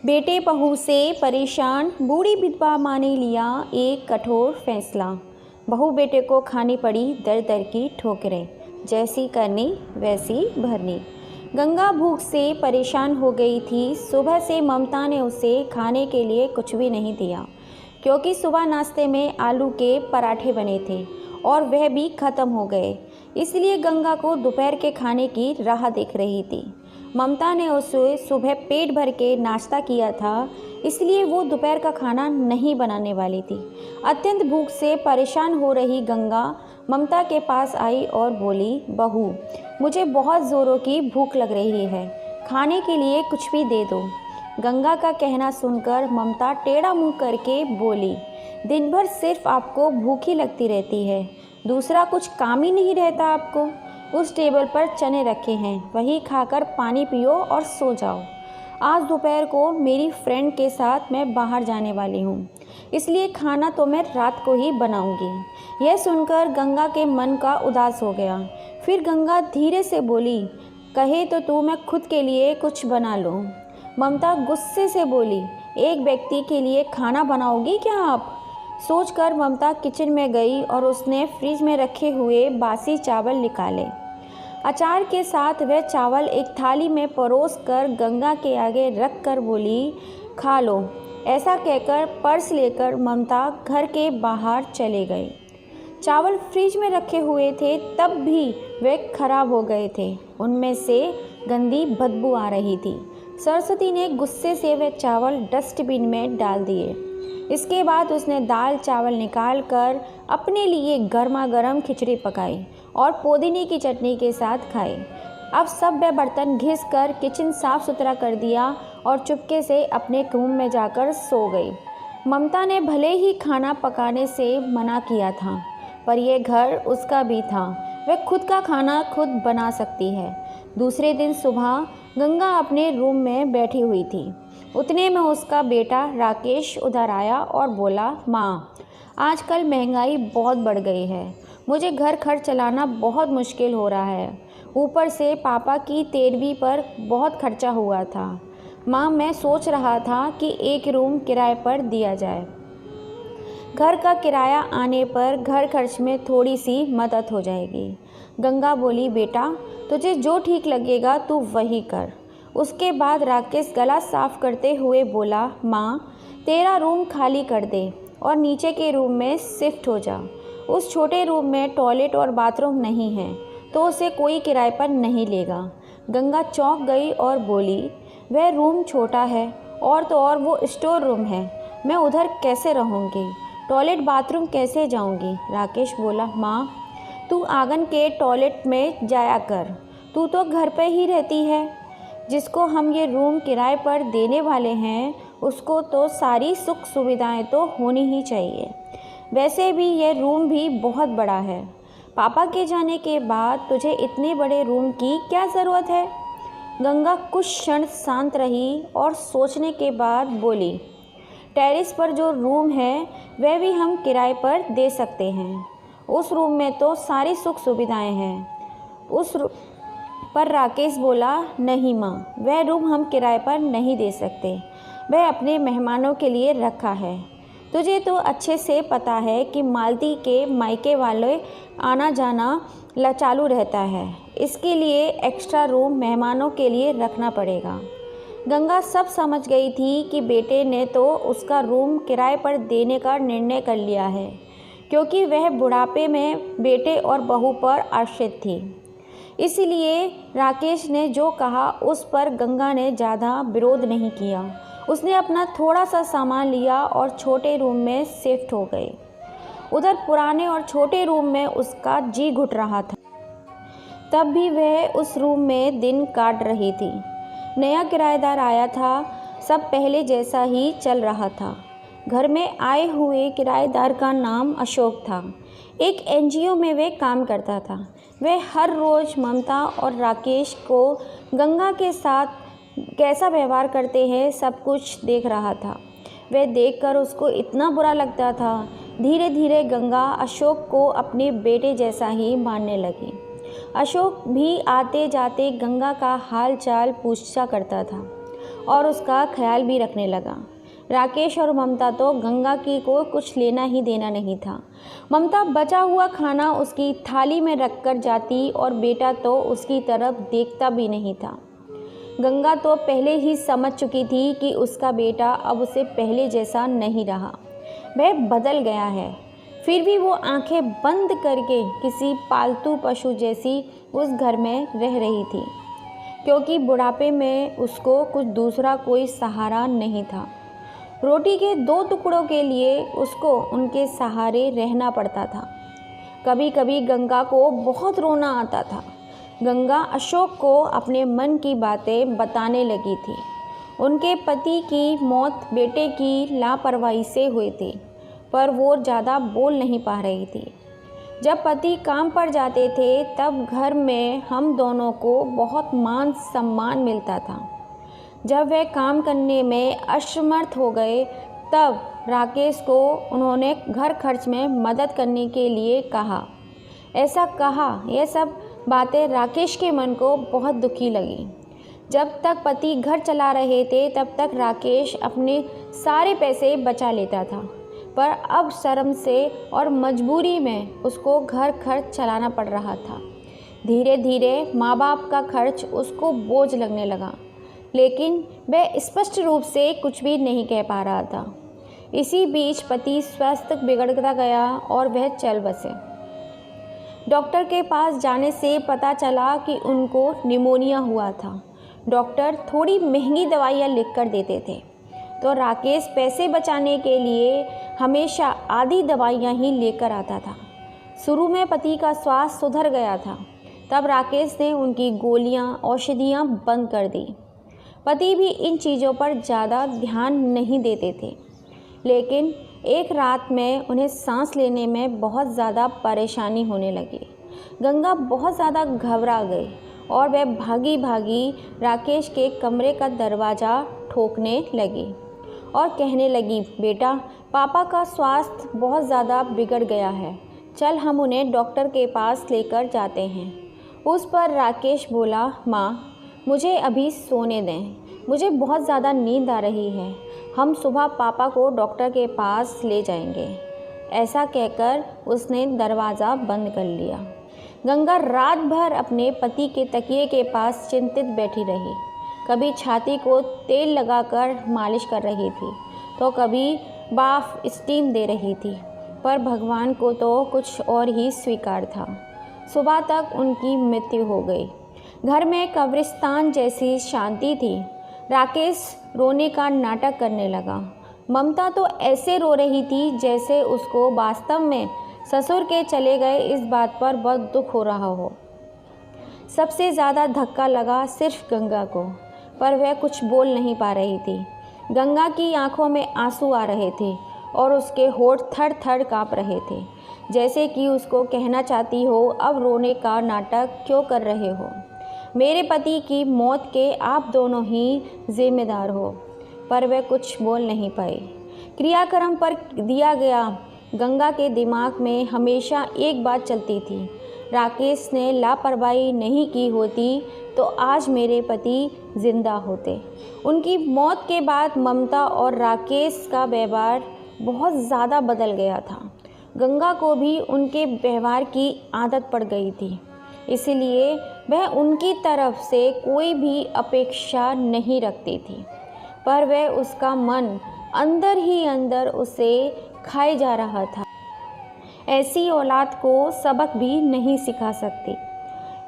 बेटे बहू से परेशान बूढ़ी विधवा माँ ने लिया एक कठोर फैसला। बहू बेटे को खानी पड़ी दर दर की ठोकरें, जैसी करनी वैसी भरनी। गंगा भूख से परेशान हो गई थी। सुबह से ममता ने उसे खाने के लिए कुछ भी नहीं दिया, क्योंकि सुबह नाश्ते में आलू के पराठे बने थे और वह भी ख़त्म हो गए। इसलिए गंगा को दोपहर के खाने की राह देख रही थी। ममता ने उसे सुबह पेट भर के नाश्ता किया था, इसलिए वो दोपहर का खाना नहीं बनाने वाली थी। अत्यंत भूख से परेशान हो रही गंगा ममता के पास आई और बोली, बहू, मुझे बहुत ज़ोरों की भूख लग रही है, खाने के लिए कुछ भी दे दो। गंगा का कहना सुनकर ममता टेढ़ा मुंह करके बोली, दिन भर सिर्फ आपको भूख ही लगती रहती है, दूसरा कुछ काम ही नहीं रहता आपको। उस टेबल पर चने रखे हैं, वही खाकर पानी पियो और सो जाओ। आज दोपहर को मेरी फ्रेंड के साथ मैं बाहर जाने वाली हूँ, इसलिए खाना तो मैं रात को ही बनाऊँगी। यह सुनकर गंगा के मन का उदास हो गया। फिर गंगा धीरे से बोली, कहे तो तू मैं खुद के लिए कुछ बना लूँ। ममता गुस्से से बोली, एक व्यक्ति के लिए खाना बनाओगी क्या आप? सोचकर ममता किचन में गई और उसने फ्रिज में रखे हुए बासी चावल निकाले। अचार के साथ वह चावल एक थाली में परोस कर गंगा के आगे रख कर बोली, खा लो। ऐसा कहकर पर्स लेकर ममता घर के बाहर चले गई। चावल फ्रिज में रखे हुए थे, तब भी वे खराब हो गए थे। उनमें से गंदी बदबू आ रही थी। सरस्वती ने गुस्से से वे चावल डस्टबिन में डाल दिए। इसके बाद उसने दाल चावल निकाल कर अपने लिए गर्मा गर्म खिचड़ी पकाई और पुदीने की चटनी के साथ खाई। अब सब वे बर्तन घिस कर किचन साफ़ सुथरा कर दिया और चुपके से अपने रूम में जाकर सो गई। ममता ने भले ही खाना पकाने से मना किया था, पर यह घर उसका भी था। वह खुद का खाना खुद बना सकती है। दूसरे दिन सुबह गंगा अपने रूम में बैठी हुई थी। उतने में उसका बेटा राकेश उधर आया और बोला, माँ, आजकल महंगाई बहुत बढ़ गई है, मुझे घर खर्च चलाना बहुत मुश्किल हो रहा है। ऊपर से पापा की 13वीं पर बहुत खर्चा हुआ था। माँ, मैं सोच रहा था कि एक रूम किराए पर दिया जाए। घर का किराया आने पर घर खर्च में थोड़ी सी मदद हो जाएगी। गंगा बोली, बेटा, तुझे जो ठीक लगेगा तू वही कर। उसके बाद राकेश गला साफ करते हुए बोला, माँ, तेरा रूम खाली कर दे और नीचे के रूम में शिफ्ट हो जा। उस छोटे रूम में टॉयलेट और बाथरूम नहीं है, तो उसे कोई किराए पर नहीं लेगा। गंगा चौंक गई और बोली, वह रूम छोटा है और तो और वो स्टोर रूम है, मैं उधर कैसे रहूँगी? टॉयलेट बाथरूम कैसे जाऊँगी? राकेश बोला, माँ, तू आंगन के टॉयलेट में जाया कर, तू तो घर पे ही रहती है। जिसको हम ये रूम किराए पर देने वाले हैं, उसको तो सारी सुख सुविधाएं तो होनी ही चाहिए। वैसे भी यह रूम भी बहुत बड़ा है। पापा के जाने के बाद तुझे इतने बड़े रूम की क्या ज़रूरत है? गंगा कुछ क्षण शांत रही और सोचने के बाद बोली, टेरेस पर जो रूम है वह भी हम किराए पर दे सकते हैं। उस रूम में तो सारी सुख सुविधाएं हैं। पर राकेश बोला, नहीं माँ, वह रूम हम किराए पर नहीं दे सकते, वह अपने मेहमानों के लिए रखा है। तुझे तो अच्छे से पता है कि मालती के मायके वाले आना जाना चालू रहता है, इसके लिए एक्स्ट्रा रूम मेहमानों के लिए रखना पड़ेगा। गंगा सब समझ गई थी कि बेटे ने तो उसका रूम किराए पर देने का निर्णय कर लिया है, क्योंकि वह बुढ़ापे में बेटे और बहू पर आश्रित थी। इसलिए राकेश ने जो कहा उस पर गंगा ने ज़्यादा विरोध नहीं किया। उसने अपना थोड़ा सा सामान लिया और छोटे रूम में शिफ्ट हो गई। उधर पुराने और छोटे रूम में उसका जी घुट रहा था। तब भी वह उस रूम में दिन काट रही थी। नया किराएदार आया था, सब पहले जैसा ही चल रहा था। घर में आए हुए किराएदार का नाम अशोक था। एक एनजीओ में वे काम करता था। वह हर रोज़ ममता और राकेश को गंगा के साथ कैसा व्यवहार करते हैं सब कुछ देख रहा था। वह देखकर उसको इतना बुरा लगता था। धीरे धीरे गंगा अशोक को अपने बेटे जैसा ही मानने लगी। अशोक भी आते जाते गंगा का हाल चाल पूछा करता था। और उसका ख्याल भी रखने लगा। राकेश और ममता तो गंगा की को कुछ लेना ही देना नहीं था। ममता बचा हुआ खाना उसकी थाली में रख कर जाती और बेटा तो उसकी तरफ देखता भी नहीं था। गंगा तो पहले ही समझ चुकी थी कि उसका बेटा अब उसे पहले जैसा नहीं रहा, वह बदल गया है। फिर भी वो आंखें बंद करके किसी पालतू पशु जैसी उस घर में रह रही थी, क्योंकि बुढ़ापे में उसको कुछ दूसरा कोई सहारा नहीं था। रोटी के 2 टुकड़ों के लिए उसको उनके सहारे रहना पड़ता था। कभी कभी गंगा को बहुत रोना आता था। गंगा अशोक को अपने मन की बातें बताने लगी थी। उनके पति की मौत बेटे की लापरवाही से हुई थी, पर वो ज़्यादा बोल नहीं पा रही थी। जब पति काम पर जाते थे तब घर में हम दोनों को बहुत मान सम्मान मिलता था। जब वह काम करने में असमर्थ हो गए तब राकेश को उन्होंने घर खर्च में मदद करने के लिए कहा। ऐसा कहा, यह सब बातें राकेश के मन को बहुत दुखी लगी। जब तक पति घर चला रहे थे तब तक राकेश अपने सारे पैसे बचा लेता था, पर अब शर्म से और मजबूरी में उसको घर खर्च चलाना पड़ रहा था। धीरे धीरे माँ बाप का खर्च उसको बोझ लगने लगा, लेकिन वह स्पष्ट रूप से कुछ भी नहीं कह पा रहा था। इसी बीच पति स्वास्थ्य बिगड़ता गया और वह चल बसे। डॉक्टर के पास जाने से पता चला कि उनको निमोनिया हुआ था। डॉक्टर थोड़ी महंगी दवाइयाँ लिख कर देते थे, तो राकेश पैसे बचाने के लिए हमेशा आधी दवाइयाँ ही लेकर आता था। शुरू में पति का स्वास्थ्य सुधर गया था, तब राकेश ने उनकी गोलियाँ औषधियाँ बंद कर दी। पति भी इन चीज़ों पर ज़्यादा ध्यान नहीं देते थे, लेकिन एक रात में उन्हें सांस लेने में बहुत ज़्यादा परेशानी होने लगी। गंगा बहुत ज़्यादा घबरा गई और वह भागी भागी राकेश के कमरे का दरवाज़ा ठोकने लगी और कहने लगी, बेटा, पापा का स्वास्थ्य बहुत ज़्यादा बिगड़ गया है, चल हम उन्हें डॉक्टर के पास लेकर जाते हैं। उस पर राकेश बोला, माँ, मुझे अभी सोने दें, मुझे बहुत ज़्यादा नींद आ रही है, हम सुबह पापा को डॉक्टर के पास ले जाएंगे। ऐसा कहकर उसने दरवाज़ा बंद कर लिया। गंगा रात भर अपने पति के तकिए के पास चिंतित बैठी रही। कभी छाती को तेल लगाकर मालिश कर रही थी, तो कभी बाफ स्टीम दे रही थी, पर भगवान को तो कुछ और ही स्वीकार था। सुबह तक उनकी मृत्यु हो गई। घर में कब्रिस्तान जैसी शांति थी। राकेश रोने का नाटक करने लगा। ममता तो ऐसे रो रही थी जैसे उसको वास्तव में ससुर के चले गए इस बात पर बहुत दुख हो रहा हो। सबसे ज़्यादा धक्का लगा सिर्फ गंगा को, पर वह कुछ बोल नहीं पा रही थी। गंगा की आंखों में आंसू आ रहे थे और उसके होठ थर थर काँप रहे थे, जैसे कि उसको कहना चाहती हो, अब रोने का नाटक क्यों कर रहे हो? मेरे पति की मौत के आप दोनों ही जिम्मेदार हो। पर वह कुछ बोल नहीं पाई। क्रियाक्रम पर दिया गया। गंगा के दिमाग में हमेशा एक बात चलती थी, राकेश ने लापरवाही नहीं की होती तो आज मेरे पति जिंदा होते। उनकी मौत के बाद ममता और राकेश का व्यवहार बहुत ज़्यादा बदल गया था। गंगा को भी उनके व्यवहार की आदत पड़ गई थी, इसलिए वह उनकी तरफ से कोई भी अपेक्षा नहीं रखती थी, पर वह उसका मन अंदर ही अंदर उसे खाए जा रहा था। ऐसी औलाद को सबक भी नहीं सिखा सकती।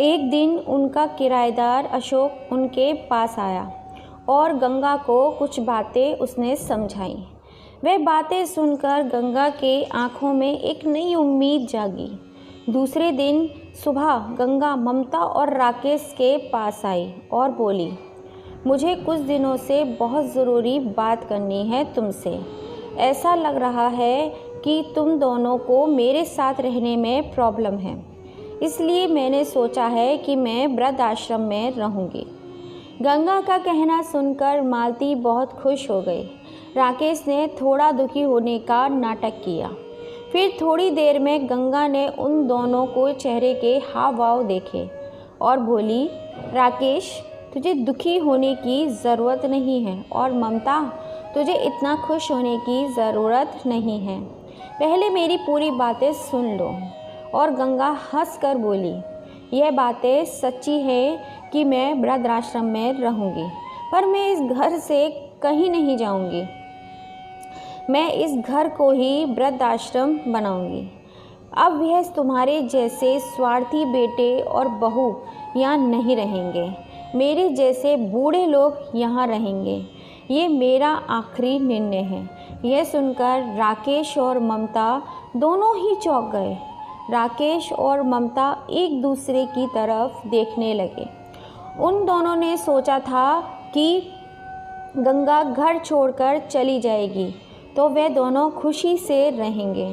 एक दिन उनका किराएदार अशोक उनके पास आया और गंगा को कुछ बातें उसने समझाई। वह बातें सुनकर गंगा के आँखों में एक नई उम्मीद जागी। दूसरे दिन सुबह गंगा ममता और राकेश के पास आई और बोली, मुझे कुछ दिनों से बहुत ज़रूरी बात करनी है तुमसे। ऐसा लग रहा है कि तुम दोनों को मेरे साथ रहने में प्रॉब्लम है, इसलिए मैंने सोचा है कि मैं वृद्ध आश्रम में रहूँगी। गंगा का कहना सुनकर मालती बहुत खुश हो गई। राकेश ने थोड़ा दुखी होने का नाटक किया। फिर थोड़ी देर में गंगा ने उन दोनों को चेहरे के हाव भाव देखे और बोली, राकेश, तुझे दुखी होने की ज़रूरत नहीं है, और ममता, तुझे इतना खुश होने की ज़रूरत नहीं है। पहले मेरी पूरी बातें सुन लो। और गंगा हंसकर बोली, यह बातें सच्ची है कि मैं वृद्धाश्रम में रहूँगी, पर मैं इस घर से कहीं नहीं जाऊँगी। मैं इस घर को ही वृद्धाश्रम बनाऊँगी। अब यह तुम्हारे जैसे स्वार्थी बेटे और बहू यहाँ नहीं रहेंगे। मेरे जैसे बूढ़े लोग यहाँ रहेंगे। ये मेरा आखिरी निर्णय है। यह सुनकर राकेश और ममता दोनों ही चौंक गए। राकेश और ममता एक दूसरे की तरफ देखने लगे। उन दोनों ने सोचा था कि गंगा घर छोड़कर चली जाएगी तो वे दोनों खुशी से रहेंगे।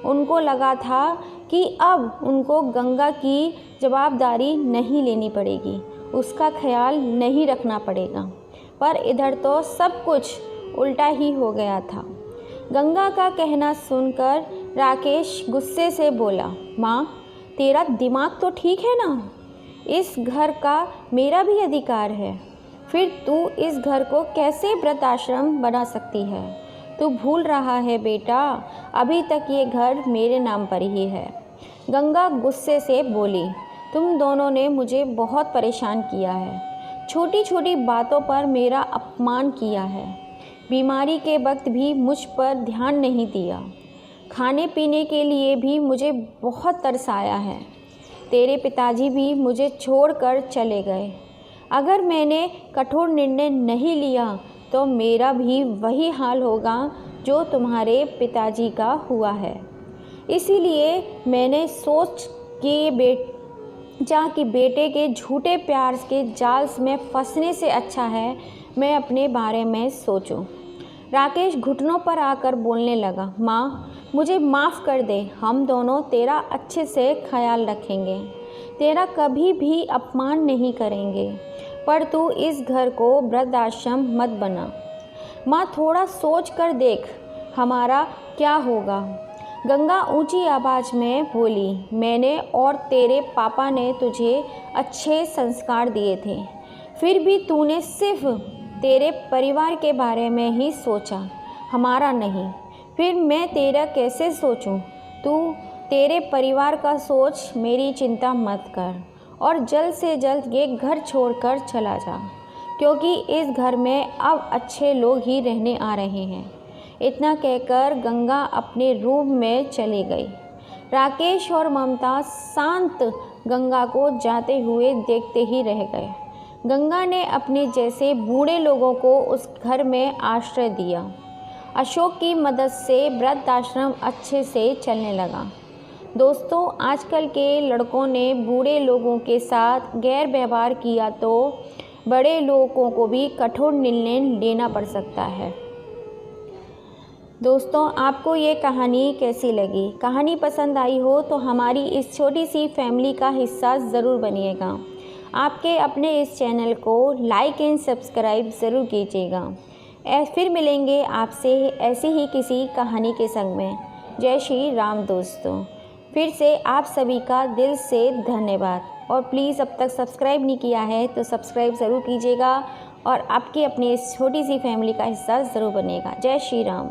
उनको लगा था कि अब उनको गंगा की जवाबदारी नहीं लेनी पड़ेगी, उसका ख्याल नहीं रखना पड़ेगा। पर इधर तो सब कुछ उल्टा ही हो गया था। गंगा का कहना सुनकर राकेश गुस्से से बोला, माँ, तेरा दिमाग तो ठीक है ना? इस घर का मेरा भी अधिकार है। फिर तू इस घर को कैसे वृद्धाश्रम बना सकती है? तू भूल रहा है बेटा, अभी तक ये घर मेरे नाम पर ही है। गंगा गुस्से से बोली, तुम दोनों ने मुझे बहुत परेशान किया है। छोटी छोटी बातों पर मेरा अपमान किया है। बीमारी के वक्त भी मुझ पर ध्यान नहीं दिया। खाने पीने के लिए भी मुझे बहुत तरसाया है। तेरे पिताजी भी मुझे छोड़कर चले गए। अगर मैंने कठोर निर्णय नहीं लिया तो मेरा भी वही हाल होगा जो तुम्हारे पिताजी का हुआ है। इसीलिए मैंने सोच कि बेटे के झूठे प्यार के जाल में फंसने से अच्छा है मैं अपने बारे में सोचूं। राकेश घुटनों पर आकर बोलने लगा, माँ, मुझे माफ़ कर दे। हम दोनों तेरा अच्छे से ख्याल रखेंगे, तेरा कभी भी अपमान नहीं करेंगे, पर तू इस घर को वृद्धाश्रम मत बना। माँ, थोड़ा सोच कर देख हमारा क्या होगा। गंगा ऊंची आवाज़ में बोली, मैंने और तेरे पापा ने तुझे अच्छे संस्कार दिए थे, फिर भी तूने सिर्फ तेरे परिवार के बारे में ही सोचा, हमारा नहीं। फिर मैं तेरा कैसे सोचूं? तू तेरे परिवार का सोच, मेरी चिंता मत कर और जल्द से जल्द ये घर छोड़कर चला जा, क्योंकि इस घर में अब अच्छे लोग ही रहने आ रहे हैं। इतना कहकर गंगा अपने रूम में चली गई। राकेश और ममता शांत गंगा को जाते हुए देखते ही रह गए। गंगा ने अपने जैसे बूढ़े लोगों को उस घर में आश्रय दिया। अशोक की मदद से वृद्धाश्रम अच्छे से चलने लगा। दोस्तों, आजकल के लड़कों ने बूढ़े लोगों के साथ गैर व्यवहार किया तो बड़े लोगों को भी कठोर निर्णय लेना पड़ सकता है। दोस्तों, आपको ये कहानी कैसी लगी? कहानी पसंद आई हो तो हमारी इस छोटी सी फैमिली का हिस्सा ज़रूर बनिएगा। आपके अपने इस चैनल को लाइक एंड सब्सक्राइब ज़रूर कीजिएगा। फिर मिलेंगे आपसे ऐसी ही किसी कहानी के संग में। जय श्री राम दोस्तों। फिर से आप सभी का दिल से धन्यवाद, और प्लीज़ अब तक सब्सक्राइब नहीं किया है तो सब्सक्राइब ज़रूर कीजिएगा और आपकी अपनी इस छोटी सी फैमिली का हिस्सा ज़रूर बनिएगा। जय श्री राम।